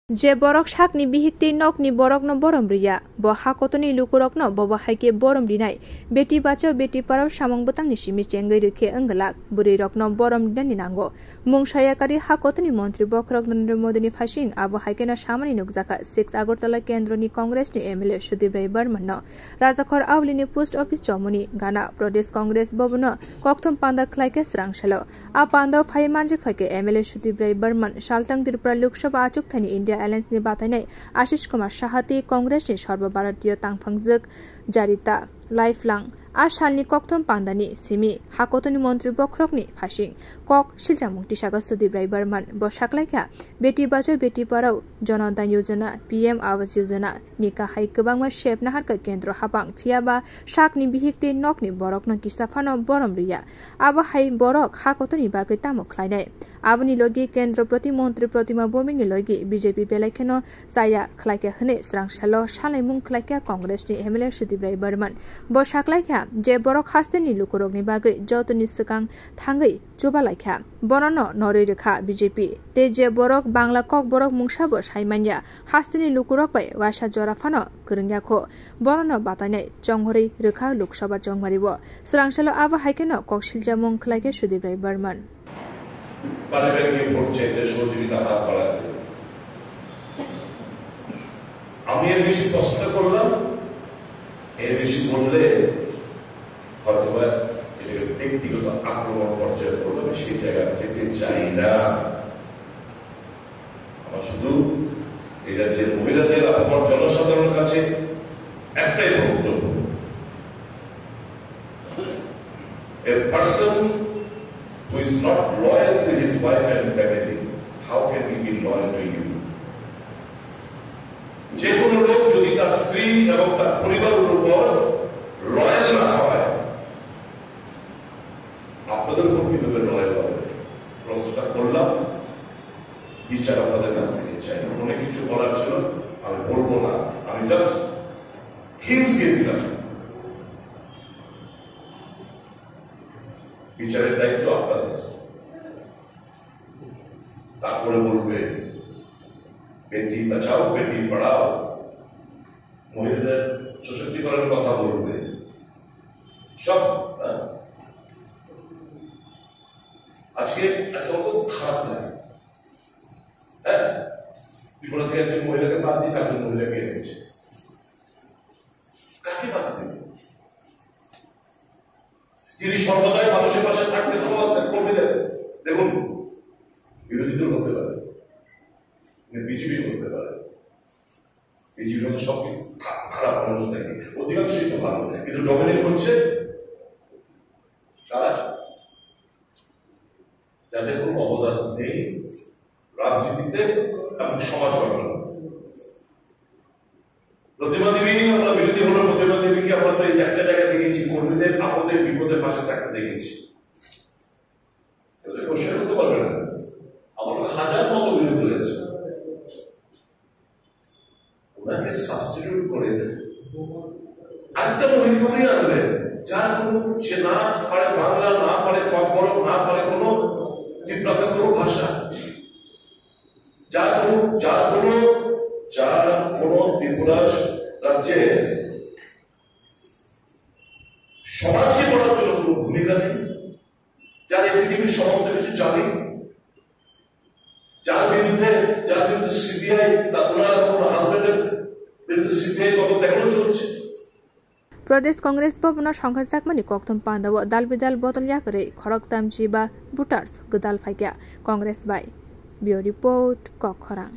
J borok sakni bihikti nokni borokno borombriya bo hakotoni lukurokno bobo haike boromrinai beti bachao beti parao samong botangni simi chengai rikhe anglak buri rokno boromdani nango mungshayakari hakotoni mantri bokrok Narendra Modi ni phasing abo haikena samani nukjaka 6 Agartala kendroni Congress ni MLA Sudeep Rai Barman Rajakhor Aulini post office chomoni Ghana Pradesh Congress bobono kokthom panda khlaike srangshalo a panda phai manjik phaike MLA Sudeep Rai Barman Saltang Tripura Lok Sabha achuk thani India Alliance ni batanai Ashish Kumar Shahati Congress ni Sarva Bharatiya Tangphangjak Jarita Lifelang Ashalni kokthom pandani simi hakotoni mantri bokrokni phasing kok siljamung tisaga Sudeep Rai Barman bo saklaikha beti bachao beti parao Janodaya Yojana PM Awas Yojana nika hai kwbangma shep naharka kendro hapang phiaba sakni bihikti nokni borokno kisafano boromriya abo hai borok hakotoni bagai tamo khlainai aboni logi kendro protimantri Pratima Bomingni logi BJP belaikeno saya khlaike hne srangsalo salaimung khlaike Congress ni MLA Sudeep Rai Barman bo saklaikha je borok hasteni lukurokni bagai jotoni sakang thangai chobalaikha bonono norei rekha BJP te je borok bangla kok borok mungsabo saimanya hasteni lukurok bai wasa jora phano kwrungyakho bonono batanai chonghori rekha Lok Sabha chongmaribo srangsalo abo haikeno koksilja mung khlaike Sudeep Rai Barman পারিবারিক vote চাইতে সহযোগিতা হাত বাড়াতে আমি এর বেশি প্রশ্ন করলাম এর বেশি বললে হয়তো এটাকে ব্যক্তিগত আক্রমণ পর্যায়ে করলাম সেই জায়গায় যেতে চাই না আমার শুধু এই রাজ্যের মহিলাদের অপর জনসাধারণের কাছে একটাই বক্তব্য a person who is not loyal to his wife and family, how can he be loyal to you? যে কোনো লোক যদি তার স্ত্রী এবং তার পরিবারের উপর লয়াল না হয় আপনাদের উপর কিভাবে লয়াল হবে প্রশ্নটা করলাম বিচার আপনাদের কাছ থেকে চাই অনেক কিছু বলার ছিল আমি বলবো না আমি জাস্ট হিন্টস দিয়ে দিলাম বিচারের দায়িত্ব আপনাদের তারপরে বলবে বেটি বাঁচাও বেটি পড়াও মহিলাদের সশক্তিকরণের কথা বলবে সব আজকে খুব খারাপ লাগে হ্যাঁ ত্রিপুরা থেকে একজন মহিলাকে বাদ দিয়েছে একজন মহিলাকে এনেছে কাকে বাদ দেবে যিনি সর্বদাই মানুষের পাশে থাকতে ভালোবাসতেন কর্মীদের দেখুন বিরোধী দল হতে পারে বিজেপি হতে পারে বিজেপি সব খারাপ মানুষ থাকে অধিকাংশই তো ভালো কিন্তু ডমিনেট করছে তারা যাদের কোনো অবদান নেই রাজনীতিতে এবং সমাজ গঠন প্রতিমা দেবী আমরা বিরোধী হলো প্রতিমা দেবীকে আমরা তো এই একটা জায়গা দেখেছি কর্মীদের আপদে বিপদে পাশে থাকতে দেখেছি বসে করতে পারবে না আমার হাজার মতো বিরোধী রয়েছে ওনাকে সাবস্টিটিউট করে একদম ওই করে আনবে যার কোনো সে না পারে বাংলা না পারে বড় না পারে কোনো ত্রিপ্রাসের কোনো ভাষা যার কোনো ত্রিপুরা রাজ্যে সমাজকে গড়ার জন্য কোনো ভূমিকা নেই যার এই পৃথিবীর সমস্ত কিছু জানে যার বিরুদ্ধে সিবিআই তা ওনার হাজবেন্ডের বিরুদ্ধে সিবিআই তদন্ত এখনো চলছে प्रदेश कांग्रेस भवन संघ जाकमानि kokthom pandaw dal bidal botol yakare khorok tamji ba butars godal phaikya congress bai bio report kokkhorang